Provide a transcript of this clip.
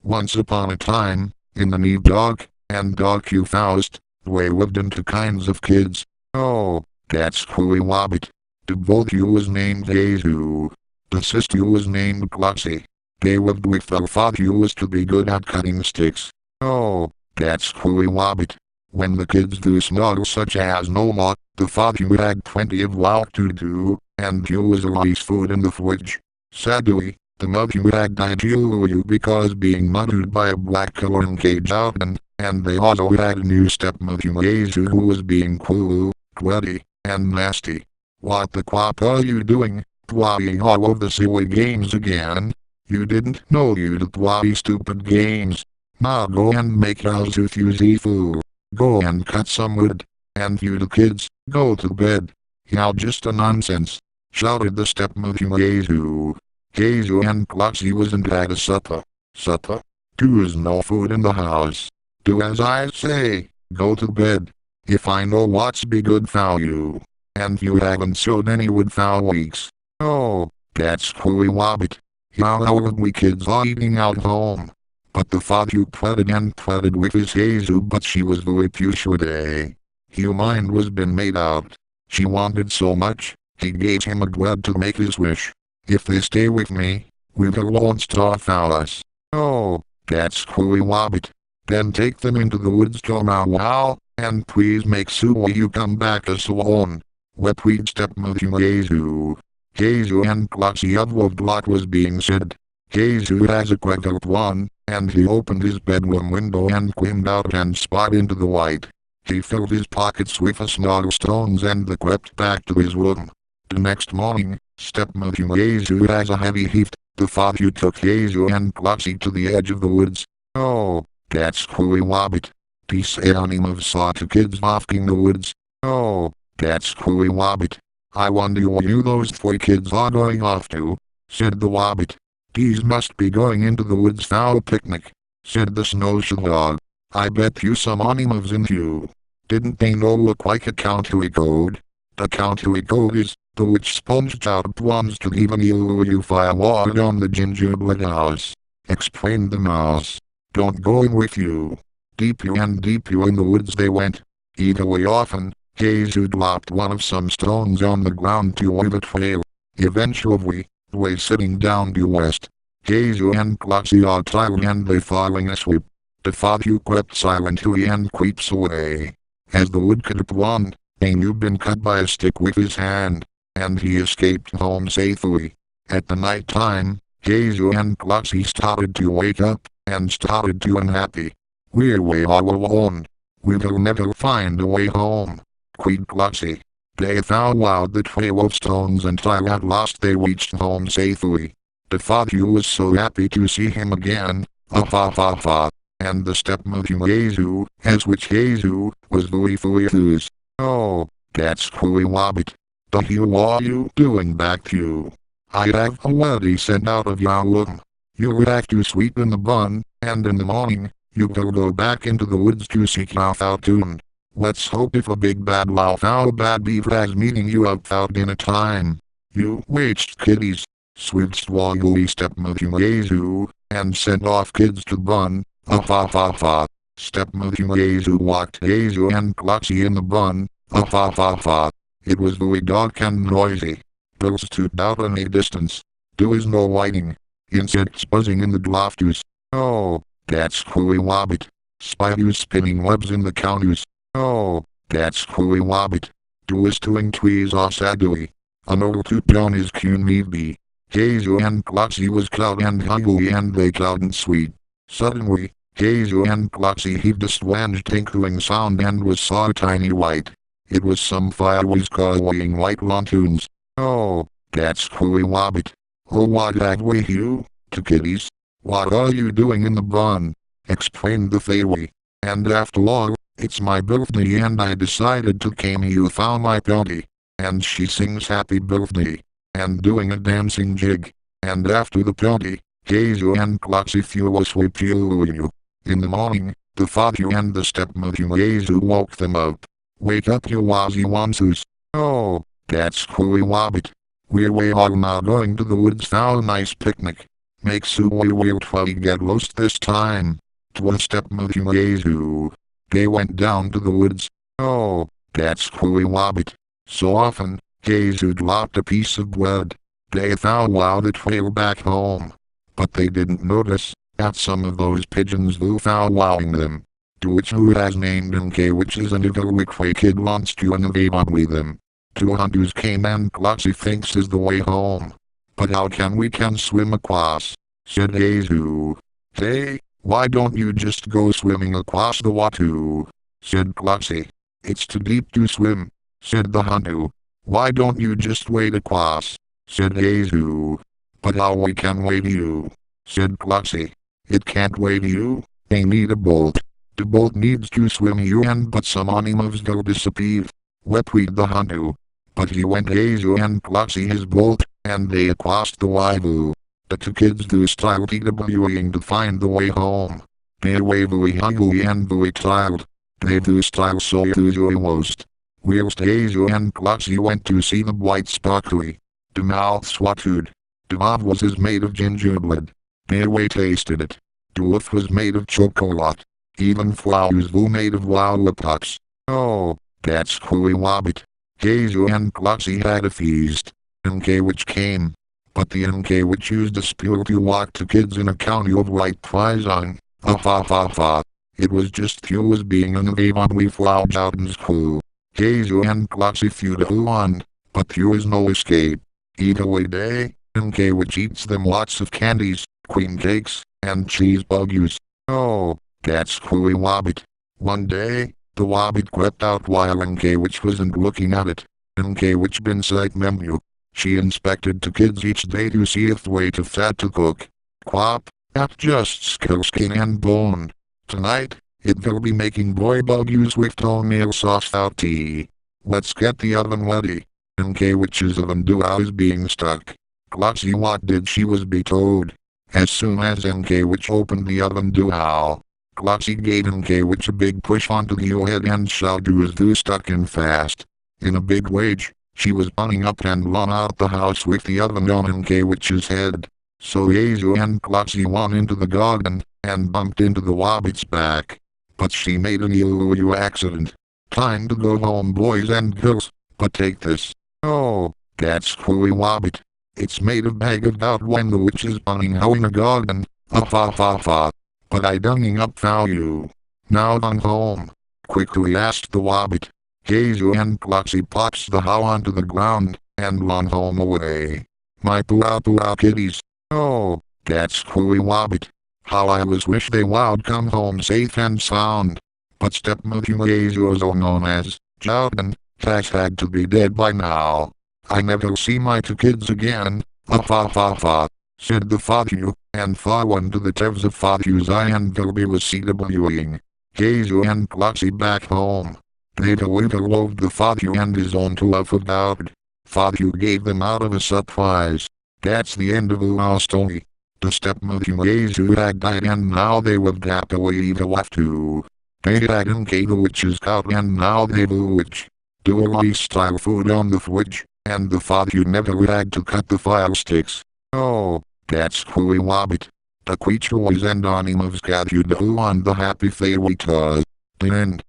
Once upon a time, in the New Dog and Dog You Faust, they lived in two kinds of kids. Oh, that's Cooey Wobbit. The both you was named Hazew. The sister was named Gwacie. They lived with their father who was to be good at cutting sticks. Oh, that's Cooey Wobbit. When the kids do small such as no more, the father had plenty of work to do, and there was always food in the fridge. Sadly, the mother had died you because being mothered by a black killer in cage out and they also had a new stepmother Hazew who was being cruel, gritty, and nasty. What the crap are you doing, playing all of the silly games again? You didn't know you'd play stupid games. Now go and make yours with you fool. Go and cut some wood. And you the kids, go to bed. Yeah, just a nonsense, shouted the stepmother Hazew. Hazew and Gwacie wasn't at a supper. Supper? There's no food in the house. Do as I say, go to bed. If I know what's be good for you. And you haven't showed any wood for weeks. Oh, that's Cooey Wobbit. How our we kids are eating out home. But the father pleaded and pleaded with his Hazew, but she was very persuaded. Her mind was been made out. She wanted so much, he gave him a glad to make his wish. If they stay with me, we won't starve for us. Oh, that's Cooey Wobbit. Then take them into the woods tomorrow, and please make sure you come back as alone. Wept stepmother Hazew. Hazew and Gwacie loved what was being said. Hazew has a quick one, and he opened his bedroom window and climbed out and spied into the light. He filled his pockets with small stones and crept back to his room. The next morning, stepmother Hazew has a heavy heat. The father took Hazew and Gwacie to the edge of the woods. Oh, that's Cooey Wobbit. These animals saw two kids walking the woods. Oh, that's Cooey Wobbit. I wonder where you those 4 kids are going off to, said the Wobbit. These must be going into the woods for a picnic, said the snowshoe dog. I bet you some animals in you. Didn't they know look like a country code? The country code is the which sponged out plums to even you firewater on the gingerbread house, explained the mouse. Don't going with you. Deeper and deeper in the woods they went. Eagerly often, Hazew dropped one of some stones on the ground toward the trail. Eventually, they sitting down to rest. Hazew and Gwacie are tired and they falling asleep. The father crept silently and creeps away. As the woodcutter planned, you'd been cut by a stick with his hand, and he escaped home safely. At the night time, Hazew and Gwacie started to wake up, and started to unhappy. We're all alone. We'll never find a way home, cried Gwacie. They followed the trail of stones until at last they reached home safely. The father was so happy to see him again, and the stepmother Hazew, as which Hazew was very enthused. Oh, that's Cooey Wobbit. The hell are you doing back to? I have already sent out of your room. You'll have to sleep in the barn, and in the morning, you will go back into the woods to seek your fortune. Let's hope if a big bad wolf or bad beaver has meeting you up out dinner time. You witched kiddies, switched woggly stepmother Hazew, and sent off kids to barn. Stepmother Hazew walked Hazew and Gwacie in the barn. It was very dark and noisy. Bills stood out in a distance. There was no lighting. Insects buzzing in the lofters. Oh, that's Cooey Wobbit. Spiders spinning webs in the counters. Oh, that's Cooey Wobbit. There was twin trees are sadly. An old toot on his cune maybe. Hazew and Gwacie was cloud and hungry and they cloud and sweet. Suddenly, Hazew and Gwacie heaved a strange tinkling sound and was saw tiny white. It was some fireworks carrying white lanterns. Oh, that's Cooey Wobbit. Oh, what have we you, two kiddies? What are you doing in the barn? Explained the fairy. And after all, it's my birthday and I decided to come here for my party. And she sings happy birthday. And doing a dancing jig. And after the party, Hazew and Gwacie fell asleep. In the morning, the father and the stepmother Hazew woke them up. Wake up you wazzy wansus. Oh, that's Cooey Wobbit. We are now going to the woods for a nice picnic. Make Suway will try get lost this time. 'Twas stepmother Hazew. They went down to the woods. Oh, that's Cooey Wobbit. So often, Hazew dropped a piece of bread. They thought wow the trail back home. But they didn't notice that some of those pigeons were foul wowing them. To which who has named NK witches and a little kid wants to invade with them. Two hunters came and Gwacie thinks is the way home. But how can we swim across? Said Hazew. Hey, why don't you just go swimming across the water? Said Gwacie. It's too deep to swim, said the hunter. Why don't you just wade across? Said Hazew. But how we can wade you? Said Gwacie. It can't wade you. They need a boat. The boat needs to swim you and but some animals go disappear. Wept the hunter. But he went Hazew and Gwacie his boat, and they crossed the river. The two kids do start TWing to find the way home. They're way very hungry and very tired. They do style so usually most. Whilst Hazew and Gwacie went to see the white sparkly. The mouths watered. The mouth was made of gingerbread. They way tasted it. The roof was made of chocolate. Even flowers were made of lollipops. Oh, that's Cooey Wobbit. Hazew and Gwacie had a feast. NK which came. But the NK which used a spear to walk to kids in a county of white prison. It was just Hughes being unavailably flowed out in school. Hazew and Gwacie feud on. But there is no escape. Either way day, NK which eats them lots of candies, cream cakes, and cheese buggies. Oh, that's Cooey Wobbit. One day, the Wobbit crept out while NK which wasn't looking at it. NK which been sight menu. She inspected the kids each day to see if way to fat to cook. Quap, that's just skin and bone. Tonight, it will be making boy buggies with toenail sauce out tea. Let's get the oven ready. NK which's oven duo is being stuck. Gwacie what did she was be told. As soon as NK which opened the oven duo, Gwacie gave NK which a big push onto the head and shouted was do stuck in fast. In a big rage, she was running up and run out the house with the oven on NK which's head. So Hazew and Gwacie went into the garden, and bumped into the Wobbit's back. But she made an ill accident. Time to go home boys and girls, but take this. Oh, that's Cooey Wobbit. It's made of bag about when the witch is running how in a garden, But I dunging up for you. Now run home. Quickly asked the Wobbit. Hazew and Gwacie pops the how onto the ground, and run home away. My pua kitties. Oh, that's Cooey Wobbit. How I was wish they would come home safe and sound. But stepmother Hazew, also known as Jordan, has had to be dead by now. I never see my two kids again, said the father, and far on to the tevs of father's eye and Gilby was CWing. Hazew and Gwacie back home. They loved the father and his own to love of God. Father gave them out of a surprise. That's the end of our story. The stepmother Hazew had died and now they lived happily ever after. They had NK the witch's cow and now they the witch. Do a rice style food on the fridge, and the father never had to cut the fire sticks. Oh, that's Cooey Wobbit. The creature was and animals gathered on the happy fairy tale. The end.